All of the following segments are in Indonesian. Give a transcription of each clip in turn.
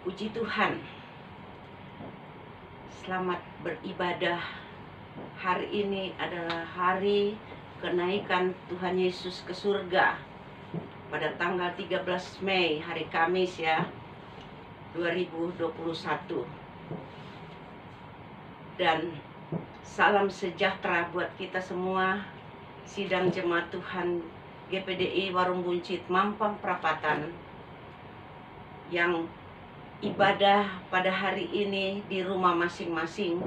Puji Tuhan, selamat beribadah. Hari ini adalah hari kenaikan Tuhan Yesus ke surga pada tanggal 13 Mei, hari Kamis ya, 2021. Dan salam sejahtera buat kita semua, sidang jemaat Tuhan GPDI Warung Buncit Mampang Perapatan yang ibadah pada hari ini di rumah masing-masing,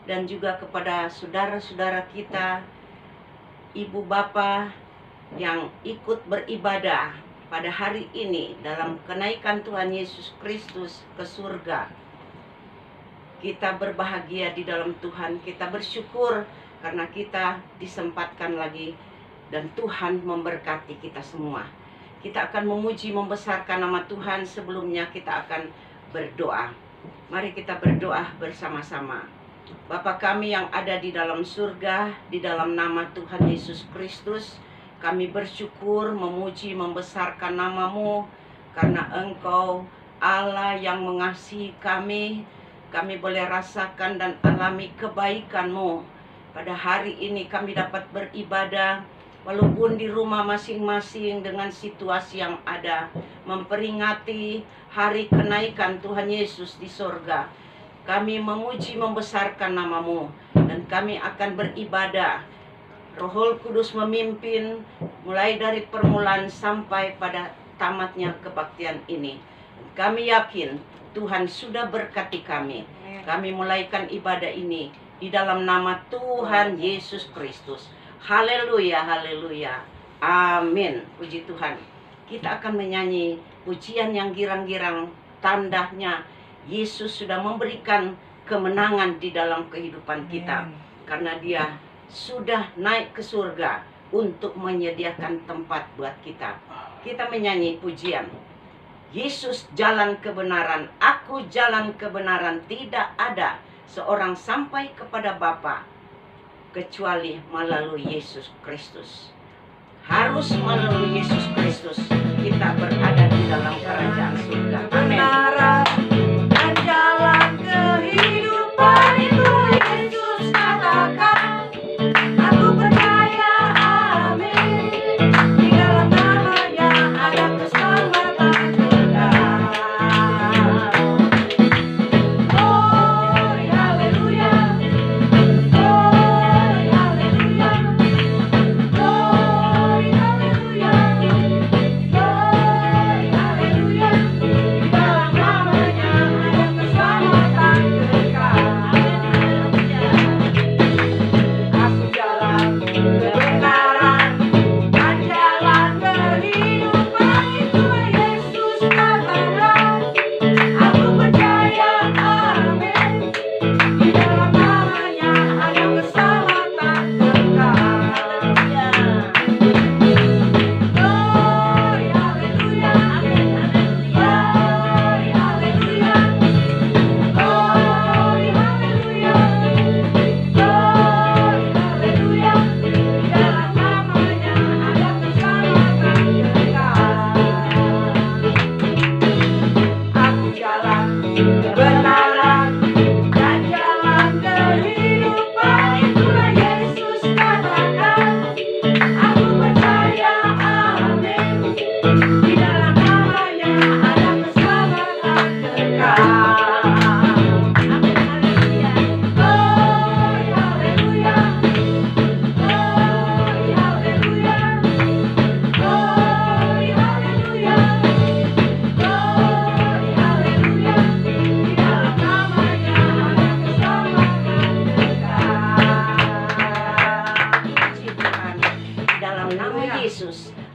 dan juga kepada saudara-saudara kita, ibu bapa yang ikut beribadah pada hari ini dalam kenaikan Tuhan Yesus Kristus ke surga. Kita berbahagia di dalam Tuhan, kita bersyukur karena kita disempatkan lagi dan Tuhan memberkati kita semua. Kita akan memuji, membesarkan nama Tuhan. Sebelumnya kita akan berdoa. Mari kita berdoa bersama-sama. Bapa kami yang ada di dalam surga, di dalam nama Tuhan Yesus Kristus, kami bersyukur, memuji, membesarkan nama-Mu, karena Engkau Allah yang mengasihi kami. Kami boleh rasakan dan alami kebaikan-Mu. Pada hari ini kami dapat beribadah, walaupun di rumah masing-masing dengan situasi yang ada, memperingati hari kenaikan Tuhan Yesus di sorga. Kami memuji, membesarkan nama-Mu, dan kami akan beribadah. Roh Kudus memimpin mulai dari permulaan sampai pada tamatnya kebaktian ini. Kami yakin Tuhan sudah berkati kami. Kami mulaikan ibadah ini di dalam nama Tuhan Yesus Kristus. Haleluya, haleluya, amin. Puji Tuhan. Kita akan menyanyi pujian yang girang-girang, tandanya Yesus sudah memberikan kemenangan di dalam kehidupan kita. Karena Dia sudah naik ke surga untuk menyediakan tempat buat kita. Kita menyanyi pujian. Yesus jalan kebenaran, aku jalan kebenaran, tidak ada seorang sampai kepada Bapa kecuali melalui Yesus Kristus. Harus melalui Yesus Kristus kita berada di dalam kerajaan surga. Amin. Dan jalan kehidupan itu Yesus katakan, aku percaya, amin. Di dalam nama-Nya ada keselamatan kekal. Glory, haleluya.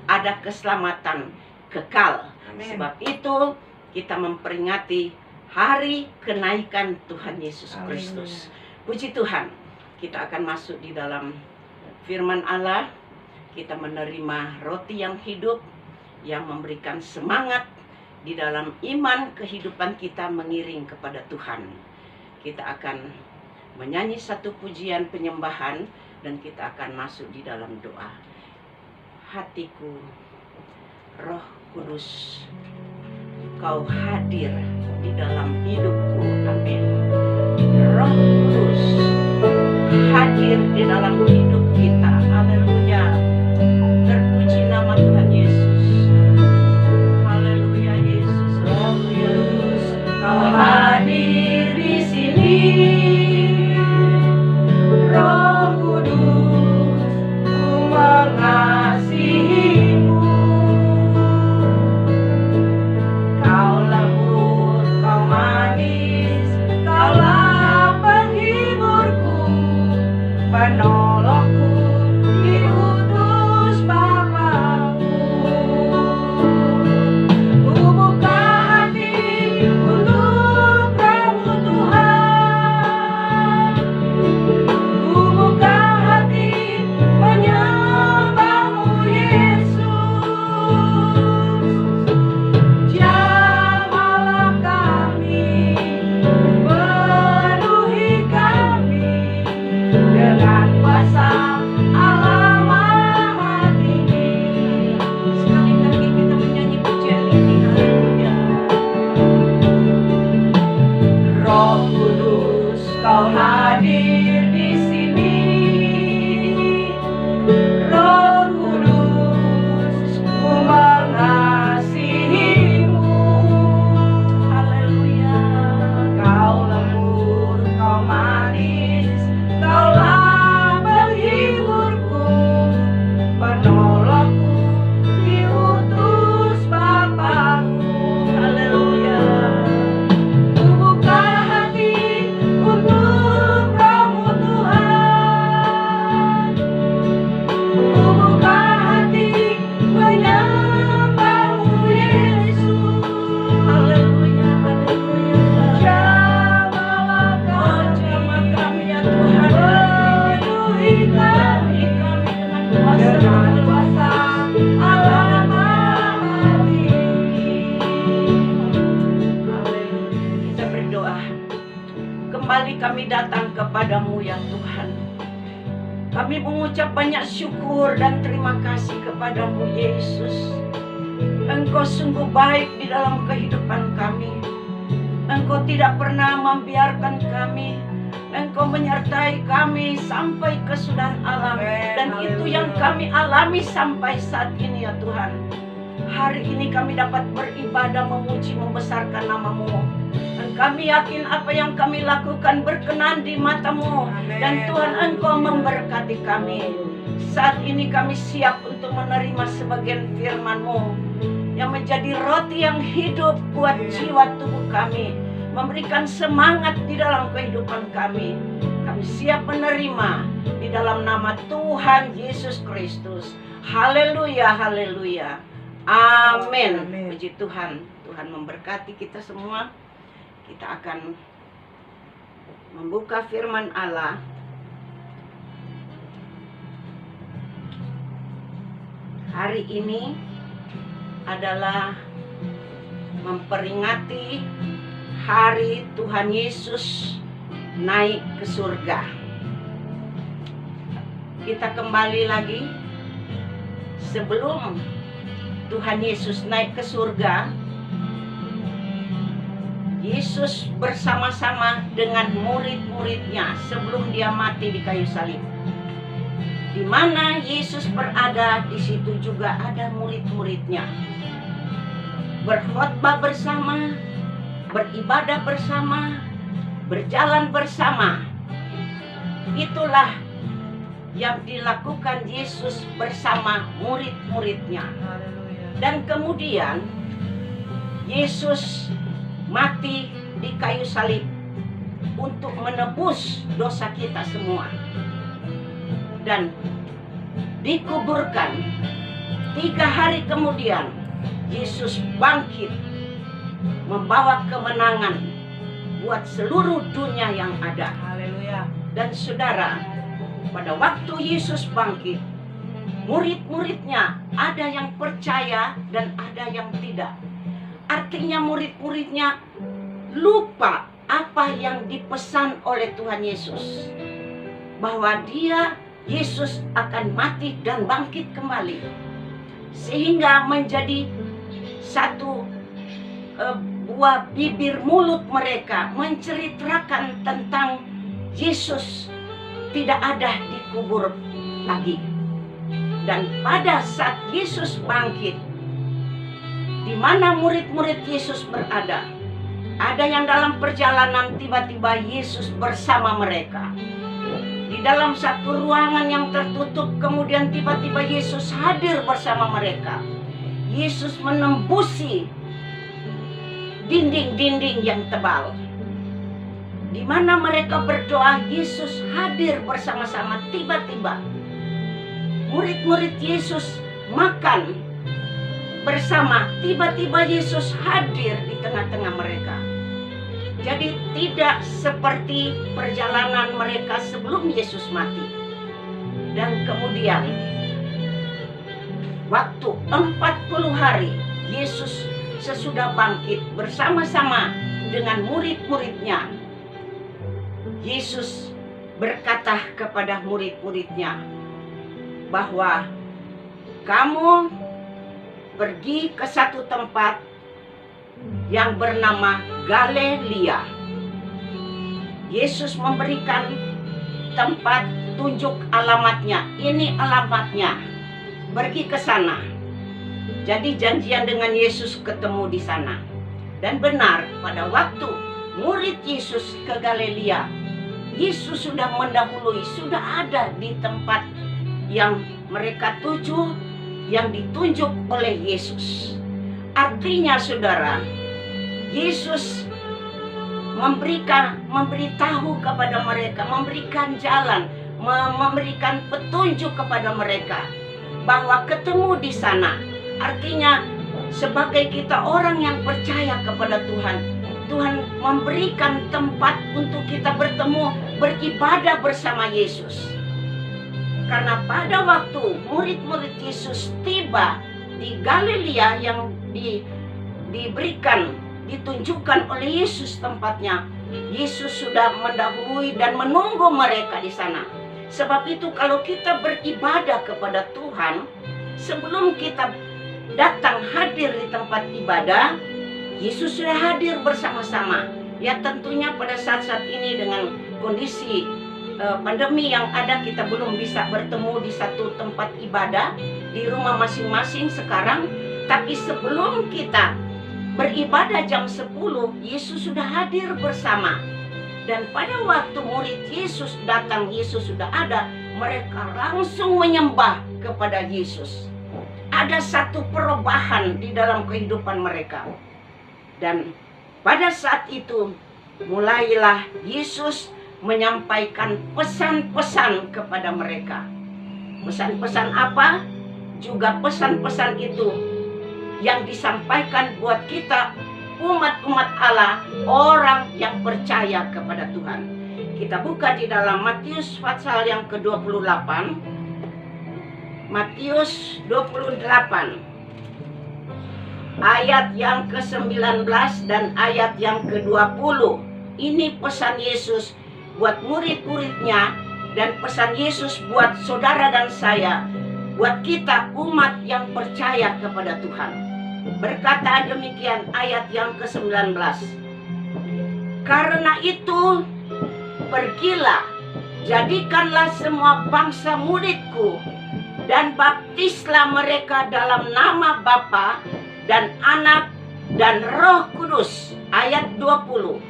Ada keselamatan kekal. Amen. Sebab itu kita memperingati hari kenaikan Tuhan Yesus Kristus. Puji Tuhan. Kita akan masuk di dalam firman Allah. Kita menerima roti yang hidup, yang memberikan semangat di dalam iman kehidupan kita mengiring kepada Tuhan. Kita akan menyanyi satu pujian penyembahan dan kita akan masuk di dalam doa. Hatiku, Roh Kudus, Kau hadir di dalam hidupku. Amin. Roh Kudus hadir di dalam hidup kita. Haleluya. Terpuji nama Tuhan Yesus. Haleluya Yesus. Roh Kudus, Kau hadir di sini. Roh Kudus, ku mengasihimu. Kau lembut, Kau manis, Kaulah penghiburku, penolongku, diutus Bapakku. Ku buka hati untuk Roh-Mu Tuhan. Ku buka hati menyembah-Mu Yesus. Jamahlah kami, penuhi kami dengan kuasa Allah Maha Tinggi. Sekali lagi kita menyanyi pujian ini. Haleluya. Roh Kudus, Kau hadir di sini. Roh Kudus, ku mengasihimu. Haleluya. Kau lembut, Kau manis, Kaulah penghiburku, penolongku, diutus Bapakku. Haleluya. Ku buka hati untuk Roh-Mu Tuhan. Ku buka hati menyembah-Mu Yesus. Haleluya, haleluya. Jamahlah kami ya Tuhan. Penuhi kami dengan kuasa Allah Maha Tinggi. Haleluya. Kita berdoa. Kembali kami datang kepadamu ya Tuhan. Kami mengucap banyak syukur dan terima kasih kepadamu Yesus. Engkau sungguh baik di dalam kehidupan kami. Engkau tidak pernah membiarkan kami. Engkau menyertai kami sampai kesudahan alam. Dan itu yang kami alami sampai saat ini ya Tuhan. Hari ini kami dapat beribadah, memuji, membesarkan nama-Mu. Dan kami yakin apa yang kami lakukan berkenan di mata-Mu. Dan Tuhan Engkau memberkati kami. Saat ini kami siap untuk menerima sebagian firman-Mu yang menjadi roti yang hidup buat jiwa tubuh kami, memberikan semangat di dalam kehidupan kami. Kami siap menerima di dalam nama Tuhan Yesus Kristus. Haleluya, haleluya. Amin. Puji Tuhan. Tuhan memberkati kita semua. Kita akan membuka firman Allah. Hari ini adalah memperingati hari Tuhan Yesus naik ke surga. Kita kembali lagi. Sebelum Tuhan Yesus naik ke surga, Yesus bersama-sama dengan murid-muridnya sebelum dia mati di kayu salib. Di mana Yesus berada, di situ juga ada murid-muridnya. Berkhotbah bersama, beribadah bersama, berjalan bersama. Itulah yang dilakukan Yesus bersama murid-muridnya. Dan kemudian Yesus mati di kayu salib untuk menebus dosa kita semua. Dan dikuburkan. 3 hari kemudian Yesus bangkit, membawa kemenangan buat seluruh dunia yang ada. Haleluya. Dan saudara, pada waktu Yesus bangkit, murid-muridnya ada yang percaya dan ada yang tidak. Artinya murid-muridnya lupa apa yang dipesan oleh Tuhan Yesus, bahwa Yesus akan mati dan bangkit kembali, sehingga menjadi satu buah bibir mulut mereka menceritakan tentang Yesus tidak ada dikubur lagi. Dan pada saat Yesus bangkit, di mana murid-murid Yesus berada, ada yang dalam perjalanan tiba-tiba Yesus bersama mereka. Di dalam satu ruangan yang tertutup, kemudian tiba-tiba Yesus hadir bersama mereka. Yesus menembusi dinding-dinding yang tebal. Di mana mereka berdoa, Yesus hadir bersama-sama. Tiba-tiba murid-murid Yesus makan bersama. Tiba-tiba Yesus hadir di tengah-tengah mereka. Jadi tidak seperti perjalanan mereka sebelum Yesus mati. Dan kemudian waktu 40 hari Yesus sesudah bangkit bersama-sama dengan murid-muridnya, Yesus berkata kepada murid-muridnya bahwa kamu pergi ke satu tempat yang bernama Galilea. Yesus memberikan tempat, tunjuk alamatnya. Ini alamatnya. Pergi ke sana. Jadi janjian dengan Yesus ketemu di sana. Dan benar, pada waktu murid Yesus ke Galilea, Yesus sudah mendahului, sudah ada di tempat yang mereka tuju, yang ditunjuk oleh Yesus. Artinya saudara, Yesus memberitahu kepada mereka, memberikan jalan, memberikan petunjuk kepada mereka bahwa ketemu di sana. Artinya sebagai kita orang yang percaya kepada Tuhan, Tuhan memberikan tempat untuk kita bertemu, beribadah bersama Yesus. Karena pada waktu murid-murid Yesus tiba di Galilea yang ditunjukkan oleh Yesus tempatnya, Yesus sudah mendahului dan menunggu mereka di sana. Sebab itu kalau kita beribadah kepada Tuhan, sebelum kita datang hadir di tempat ibadah, Yesus sudah hadir bersama-sama. Ya tentunya pada saat-saat ini dengan kondisi pandemi yang ada, kita belum bisa bertemu di satu tempat ibadah, di rumah masing-masing sekarang. Tapi sebelum kita beribadah jam 10, Yesus sudah hadir bersama. Dan pada waktu murid Yesus datang, Yesus sudah ada. Mereka langsung menyembah kepada Yesus. Ada satu perubahan di dalam kehidupan mereka. Dan pada saat itu mulailah Yesus menyampaikan pesan-pesan kepada mereka. Pesan-pesan apa? Juga pesan-pesan itu yang disampaikan buat kita umat-umat Allah, orang yang percaya kepada Tuhan. Kita buka di dalam Matius pasal yang ke-28. Matius 28 ayat yang ke-19 dan ayat yang ke-20. Ini pesan Yesus buat murid-muridnya, dan pesan Yesus buat saudara dan saya, buat kita umat yang percaya kepada Tuhan. Berkata demikian ayat yang ke-19. Karena itu pergilah, jadikanlah semua bangsa muridku, dan baptislah mereka dalam nama Bapa dan Anak dan Roh Kudus. Ayat 20.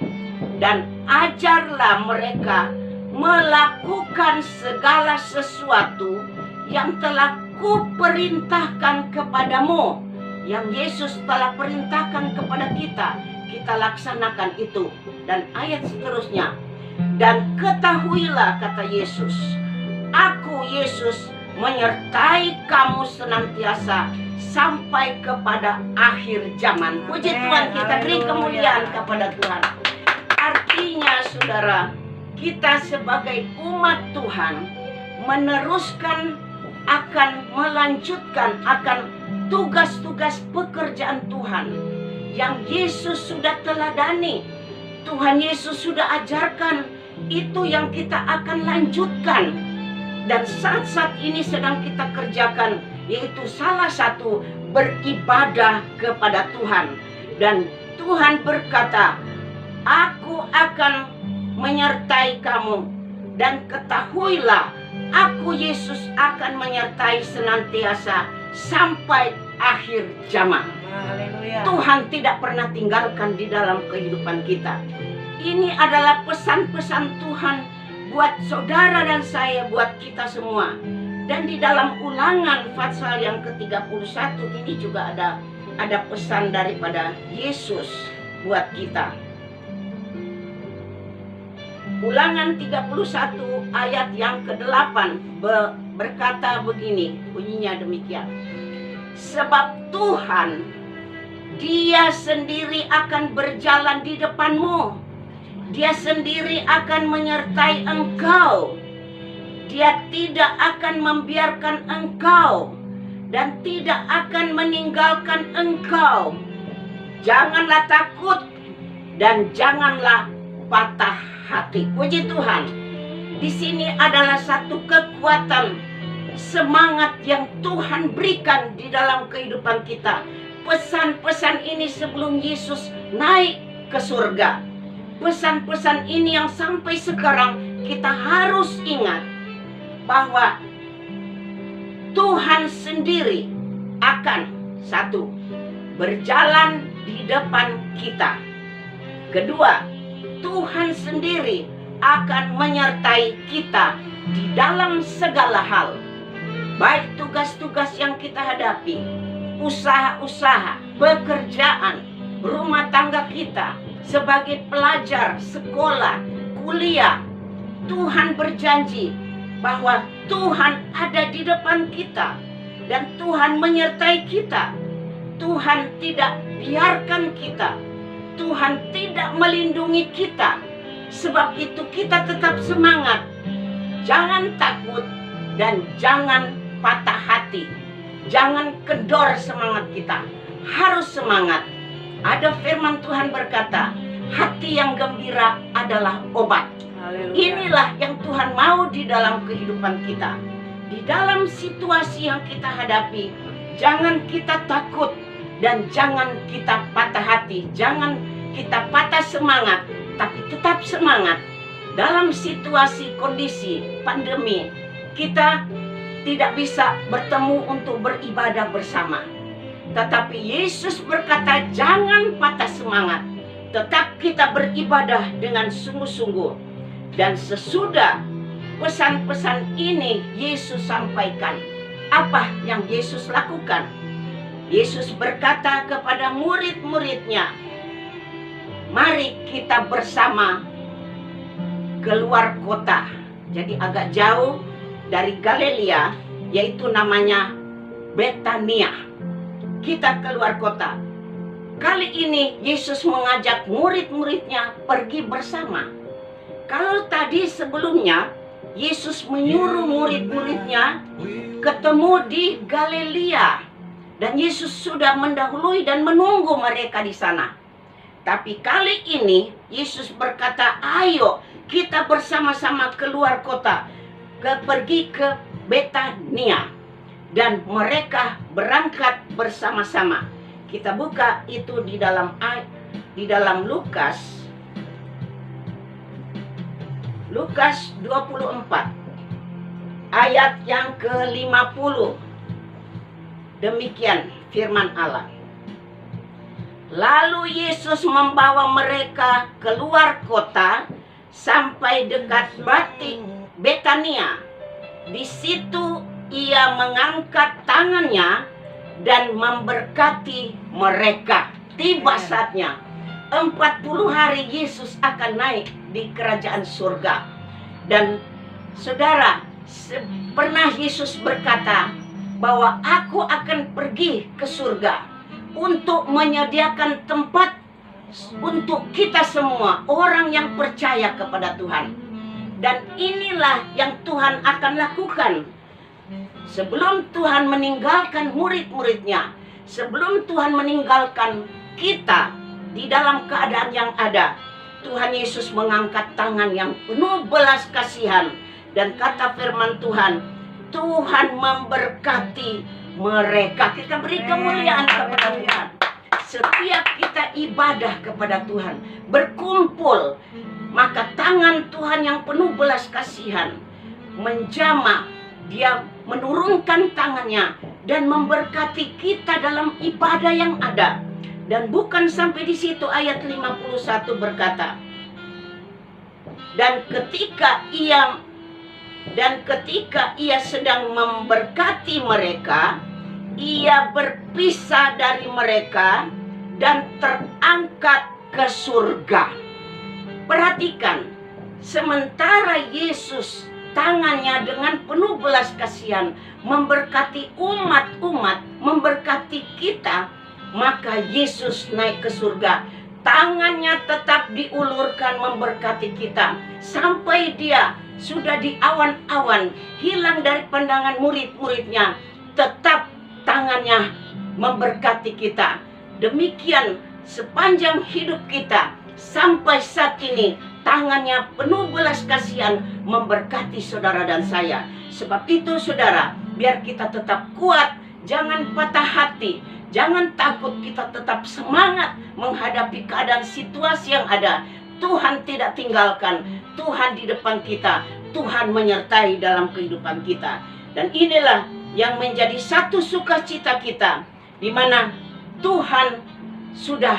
Dan ajarlah mereka melakukan segala sesuatu yang telah kuperintahkan kepadamu. Yang Yesus telah perintahkan kepada kita, kita laksanakan itu. Dan ayat seterusnya. Dan ketahuilah, kata Yesus, aku Yesus menyertai kamu senantiasa sampai kepada akhir zaman. Puji Tuhan, kita beri kemuliaan kepada Tuhan. Artinya saudara, kita sebagai umat Tuhan meneruskan, akan melanjutkan akan tugas-tugas pekerjaan Tuhan yang Yesus sudah teladani, Tuhan Yesus sudah ajarkan. Itu yang kita akan lanjutkan. Dan saat-saat ini sedang kita kerjakan, yaitu salah satu beribadah kepada Tuhan. Dan Tuhan berkata, aku akan menyertai kamu, dan ketahuilah, aku Yesus akan menyertai senantiasa sampai akhir zaman. Haleluya. Tuhan tidak pernah tinggalkan di dalam kehidupan kita. Ini adalah pesan-pesan Tuhan buat saudara dan saya, buat kita semua. Dan di dalam Ulangan pasal yang ke-31 ini juga ada pesan daripada Yesus buat kita. Ulangan 31 ayat yang ke-8 berkata begini, bunyinya demikian. Sebab Tuhan, Dia sendiri akan berjalan di depanmu. Dia sendiri akan menyertai engkau. Dia tidak akan membiarkan engkau dan tidak akan meninggalkan engkau. Janganlah takut dan janganlah patah hati. Puji Tuhan. Di sini adalah satu kekuatan, semangat yang Tuhan berikan di dalam kehidupan kita. Pesan-pesan ini sebelum Yesus naik ke surga. Pesan-pesan ini yang sampai sekarang kita harus ingat bahwa Tuhan sendiri akan, satu, berjalan di depan kita. Kedua, Tuhan sendiri akan menyertai kita di dalam segala hal. Baik tugas-tugas yang kita hadapi, usaha-usaha, pekerjaan, rumah tangga kita, sebagai pelajar, sekolah, kuliah. Tuhan berjanji bahwa Tuhan ada di depan kita dan Tuhan menyertai kita. Tuhan tidak biarkan kita. Tuhan tidak melindungi kita. Sebab itu kita tetap semangat. Jangan takut dan jangan patah hati. Jangan kendor semangat kita. Harus semangat. Ada firman Tuhan berkata, hati yang gembira adalah obat. Haleluya. Inilah yang Tuhan mau di dalam kehidupan kita. Di dalam situasi yang kita hadapi, jangan kita takut dan jangan kita patah hati. Jangan kita patah semangat, tapi tetap semangat. Dalam situasi kondisi pandemi, kita tidak bisa bertemu untuk beribadah bersama. Tetapi Yesus berkata, jangan patah semangat. Tetap kita beribadah dengan sungguh-sungguh. Dan sesudah pesan-pesan ini Yesus sampaikan, apa yang Yesus lakukan? Yesus berkata kepada murid-muridnya, mari kita bersama keluar kota. Jadi agak jauh dari Galilea, yaitu namanya Betania. Kita keluar kota. Kali ini Yesus mengajak murid-muridnya pergi bersama. Kalau tadi sebelumnya Yesus menyuruh murid-muridnya ketemu di Galilea, dan Yesus sudah mendahului dan menunggu mereka di sana. Tapi kali ini Yesus berkata, ayo kita bersama-sama keluar kota, pergi ke Betania, dan mereka berangkat bersama-sama. Kita buka itu di dalam Lukas 24 ayat yang ke-50. Demikian firman Allah. Lalu Yesus membawa mereka keluar kota sampai dekat Betania. Di situ Ia mengangkat tangannya dan memberkati mereka. Tiba saatnya. 40 hari Yesus akan naik di kerajaan surga. Dan saudara, pernah Yesus berkata bahwa aku akan pergi ke surga untuk menyediakan tempat untuk kita semua, orang yang percaya kepada Tuhan. Dan inilah yang Tuhan akan lakukan. Sebelum Tuhan meninggalkan murid-muridnya, sebelum Tuhan meninggalkan kita di dalam keadaan yang ada, Tuhan Yesus mengangkat tangan yang penuh belas kasihan. Dan kata firman Tuhan, Tuhan memberkati mereka. Kita beri kemuliaan kepada Tuhan. setiap kita ibadah kepada Tuhan, berkumpul, maka tangan Tuhan yang penuh belas kasihan menjamah, dia menurunkan tangannya dan memberkati kita dalam ibadah yang ada. Dan bukan sampai di situ, ayat 51 berkata, dan ketika ia sedang memberkati mereka, ia berpisah dari mereka dan terangkat ke surga. Perhatikan, sementara Yesus tangannya dengan penuh belas kasihan memberkati umat-umat, memberkati kita, maka Yesus naik ke surga. Tangannya tetap diulurkan memberkati kita sampai dia sudah di awan-awan, hilang dari pandangan murid-muridnya, tetap tangannya memberkati kita. Demikian sepanjang hidup kita sampai saat ini, tangannya penuh belas kasihan memberkati saudara dan saya. Sebab itu saudara, biar kita tetap kuat, jangan patah hati, jangan takut, kita tetap semangat menghadapi keadaan situasi yang ada. Tuhan tidak tinggalkan, Tuhan di depan kita, Tuhan menyertai dalam kehidupan kita. Dan inilah yang menjadi satu sukacita kita, di mana Tuhan sudah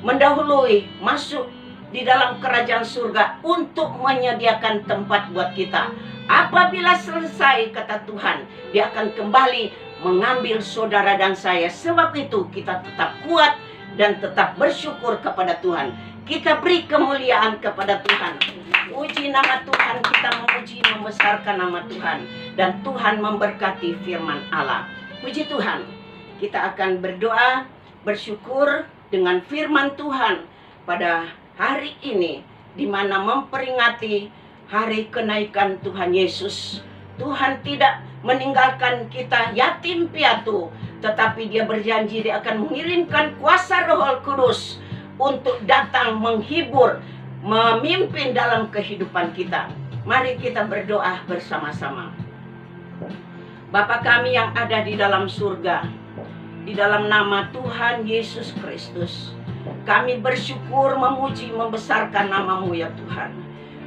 mendahului masuk di dalam kerajaan surga untuk menyediakan tempat buat kita. Apabila selesai, kata Tuhan, dia akan kembali mengambil saudara dan saya. Sebab itu kita tetap kuat dan tetap bersyukur kepada Tuhan. Kita beri kemuliaan kepada Tuhan. Puji nama Tuhan, kita memuji, membesarkan nama Tuhan. Dan Tuhan memberkati firman Allah. Puji Tuhan. Kita akan berdoa, bersyukur dengan firman Tuhan pada hari ini, di mana memperingati hari kenaikan Tuhan Yesus. Tuhan tidak meninggalkan kita yatim piatu, tetapi dia berjanji dia akan mengirimkan kuasa Roh Kudus untuk datang menghibur, memimpin dalam kehidupan kita. Mari kita berdoa bersama-sama. Bapa kami yang ada di dalam surga, di dalam nama Tuhan Yesus Kristus, kami bersyukur, memuji, membesarkan nama-Mu ya Tuhan.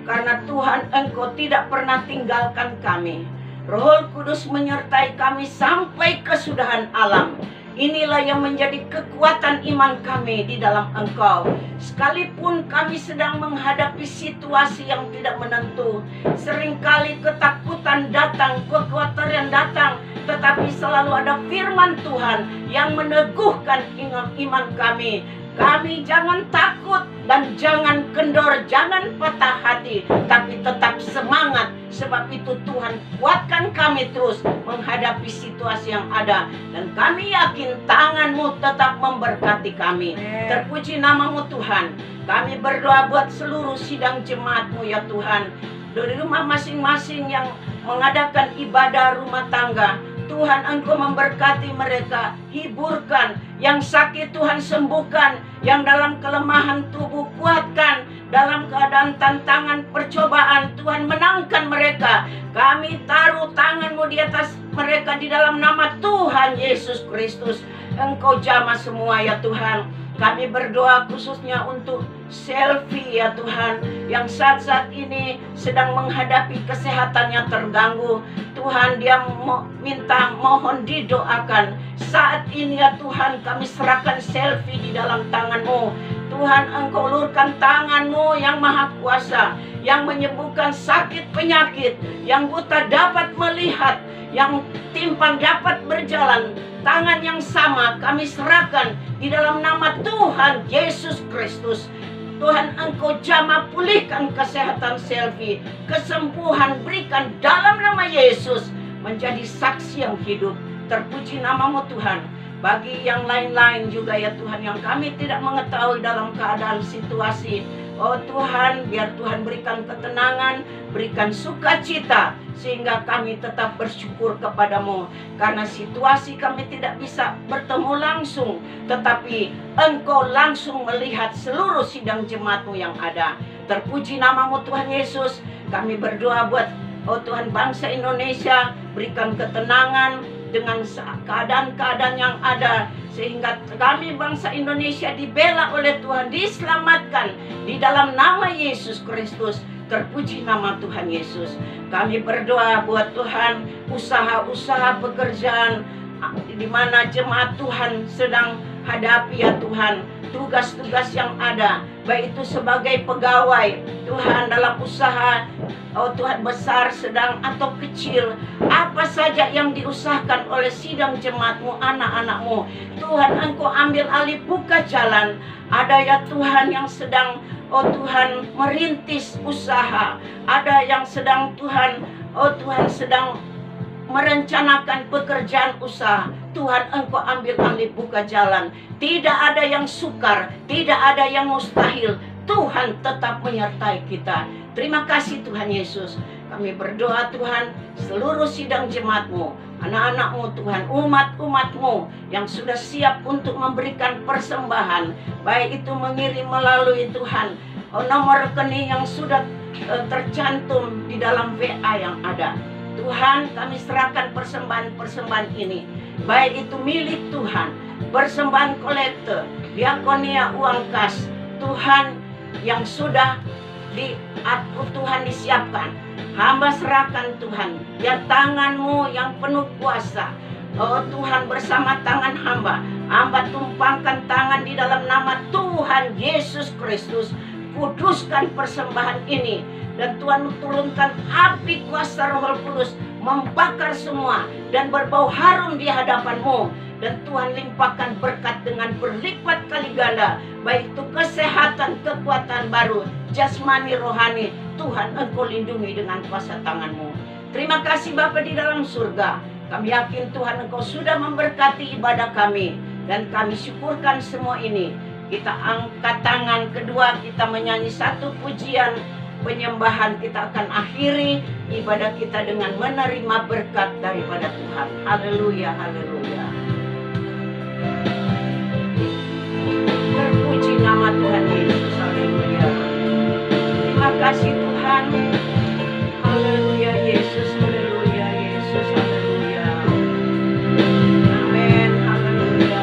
Karena Tuhan, Engkau tidak pernah tinggalkan kami. Roh Kudus menyertai kami sampai kesudahan alam. Inilah yang menjadi kekuatan iman kami di dalam Engkau. Sekalipun kami sedang menghadapi situasi yang tidak menentu, seringkali ketakutan datang, kekhawatiran datang, tetapi selalu ada firman Tuhan yang meneguhkan iman kami. Kami jangan takut dan jangan kendor, jangan patah hati, tapi tetap semangat. Sebab itu Tuhan kuatkan kami terus menghadapi situasi yang ada. Dan kami yakin tangan-Mu tetap memberkati kami. Terpuji nama-Mu Tuhan. Kami berdoa buat seluruh sidang jemaat-Mu ya Tuhan. Dari rumah masing-masing yang mengadakan ibadah rumah tangga, Tuhan Engkau memberkati mereka, hiburkan. Yang sakit Tuhan sembuhkan, yang dalam kelemahan tubuh kuatkan, dalam keadaan tantangan percobaan Tuhan menangkan mereka. Kami taruh tangan-Mu di atas mereka di dalam nama Tuhan Yesus Kristus. Engkau jamah semua ya Tuhan. Kami berdoa khususnya untuk Selfie ya Tuhan, yang saat-saat ini sedang menghadapi kesehatannya terganggu. Tuhan, dia minta, mohon didoakan. Saat ini ya Tuhan, kami serahkan Selfie di dalam tangan-Mu. Tuhan, Engkau ulurkan tangan-Mu yang maha kuasa, yang menyembuhkan sakit penyakit, yang buta dapat melihat, yang timpang dapat berjalan. Tangan yang sama kami serahkan di dalam nama Tuhan Yesus Kristus. Tuhan, Engkau jamah, pulihkan kesehatan Selfie, kesembuhan berikan dalam nama Yesus, menjadi saksi yang hidup. Terpuji nama-Mu Tuhan. Bagi yang lain-lain juga ya Tuhan, yang kami tidak mengetahui dalam keadaan situasi, oh Tuhan, biar Tuhan berikan ketenangan, berikan sukacita, sehingga kami tetap bersyukur kepadamu. Karena situasi kami tidak bisa bertemu langsung, tetapi Engkau langsung melihat seluruh sidang jemaat-Mu yang ada. Terpuji nama-Mu Tuhan Yesus. Kami berdoa buat, oh Tuhan, bangsa Indonesia, berikan ketenangan, dengan keadaan-keadaan yang ada, sehingga kami bangsa Indonesia dibela oleh Tuhan, diselamatkan di dalam nama Yesus Kristus. Terpuji nama Tuhan Yesus. Kami berdoa buat Tuhan, usaha-usaha pekerjaan di mana jemaat Tuhan sedang hadapi ya Tuhan, tugas-tugas yang ada, baik itu sebagai pegawai Tuhan dalam usaha, oh Tuhan, besar, sedang atau kecil, apa saja yang diusahakan oleh sidang jemaat-Mu, anak-anak-Mu, Tuhan Engkau ambil alih, buka jalan. Ada ya Tuhan yang sedang, oh Tuhan, merintis usaha, ada yang sedang Tuhan, oh Tuhan, sedang merencanakan pekerjaan usaha. Tuhan Engkau ambil alih, buka jalan. Tidak ada yang sukar, tidak ada yang mustahil. Tuhan tetap menyertai kita. Terima kasih Tuhan Yesus. Kami berdoa Tuhan, seluruh sidang jemaat-Mu, anak-anak-Mu Tuhan, umat-umat-Mu yang sudah siap untuk memberikan persembahan, baik itu mengirim melalui Tuhan nomor rekening yang sudah tercantum di dalam WA yang ada. Tuhan, kami serahkan persembahan-persembahan ini, baik itu milik Tuhan, persembahan kolektor, diakonia uang kas, Tuhan, yang sudah Tuhan disiapkan. Hamba serahkan Tuhan, ya tangan-Mu yang penuh kuasa. Oh Tuhan, bersama tangan hamba tumpangkan tangan di dalam nama Tuhan Yesus Kristus. Kuduskan persembahan ini, dan Tuhan turunkan api kuasa Roh Kudus membakar semua dan berbau harum di hadapan-Mu. Dan Tuhan limpahkan berkat dengan berlipat kali ganda, baik itu kesehatan, kekuatan baru, jasmani, rohani. Tuhan Engkau lindungi dengan kuasa tangan-Mu. Terima kasih Bapa di dalam surga. Kami yakin Tuhan Engkau sudah memberkati ibadah kami, dan kami syukurkan semua ini. Kita angkat tangan, kedua kita menyanyi satu pujian penyembahan. Kita akan akhiri ibadah kita dengan menerima berkat daripada Tuhan. Haleluya, haleluya. Terpuji nama Tuhan Yesus, haleluya. Terima kasih Tuhan. Haleluya Yesus, haleluya Yesus, haleluya. Amin, haleluya.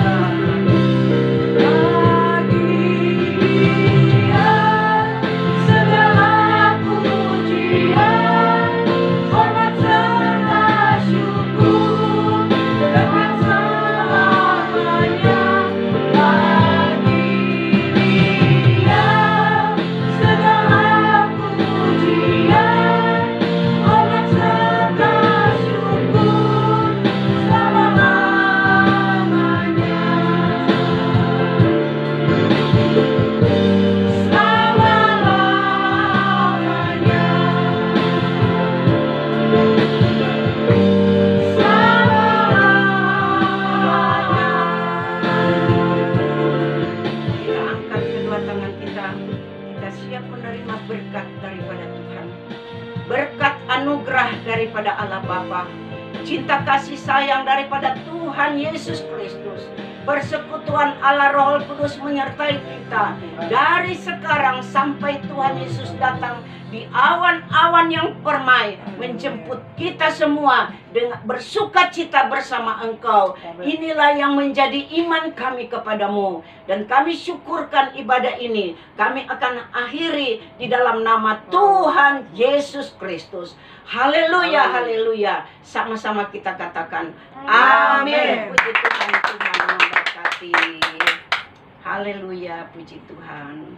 Daripada Allah Bapa, cinta kasih sayang daripada Tuhan Yesus Kristus, persekutuan Allah Roh Kudus menyertai kita dari sekarang sampai Tuhan Yesus datang di awan-awan yang permai menjemput kita semua dengan bersuka cita bersama Engkau. Inilah yang menjadi iman kami kepadamu, dan kami syukurkan ibadah ini. Kami akan akhiri di dalam nama Tuhan Yesus Kristus. Haleluya, haleluya. Sama-sama kita katakan amin. Puji Tuhan, Tuhan memberkati. Haleluya, puji Tuhan.